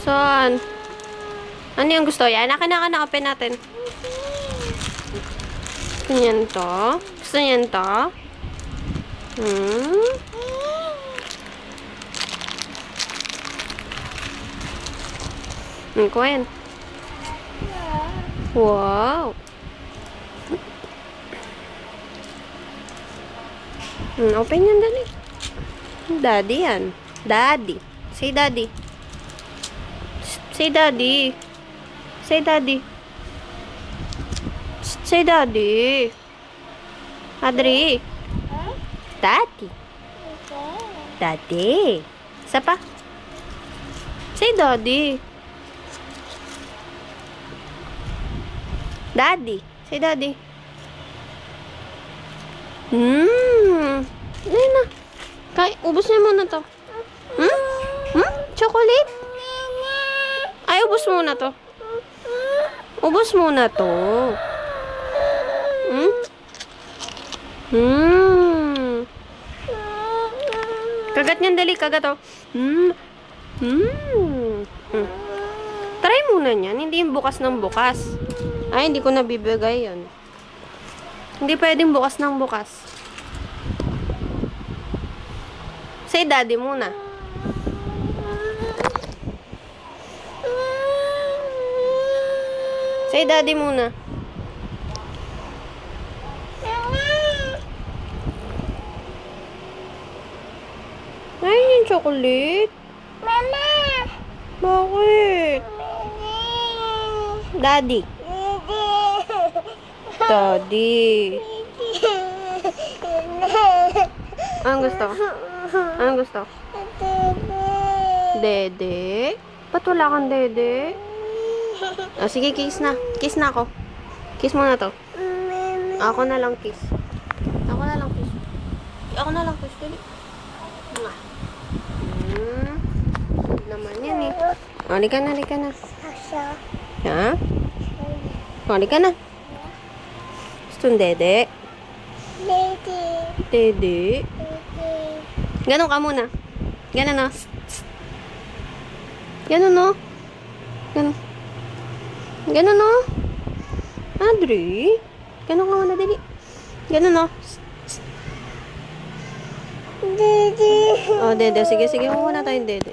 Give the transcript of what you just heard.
Saan? Ano yung gusto? Yan, akin na, open natin. Gusto niyan to? Gusto niyan to? Kuha yan. Wow. Open yan, dali. Daddy yan. Daddy. Say daddy. Say daddy. Say daddy. Say daddy. Adri. Daddy. Daddy. Isa pa. Say daddy. Daddy. Say daddy. Ayun na. Ubus niya muna to. Chocolate? Ay, ubus muna to. Ubus muna to. Kagat niyan, dali. Kagat to. Try muna niyan. Hindi yung bukas ng bukas. Ay, hindi ko nabibigay yun. Hindi pwedeng bukas ng bukas. Say daddy muna. Say daddy muna. Ay, yung chocolate. Mama! Bakit? Daddy. Daddy. Anong gusto? Anong gusto? Dede? Ba't wala kang dede? Sige, kiss na. Kiss na ako. Kiss mo na to. Ako na lang kiss. Ako na lang kiss. Ako na lang kiss. Dali. Naman yan eh. Halika na, halika na. Ha? Halika na. Gusto yung dede? Dede? Ganon ka muna. Ganon no. Ganon no. Ganon. Ganon no. Adri? Ganon ka muna, dali. Ganon no. Dede. Oh, dede. Sige, sige. Huwag na tayong dede.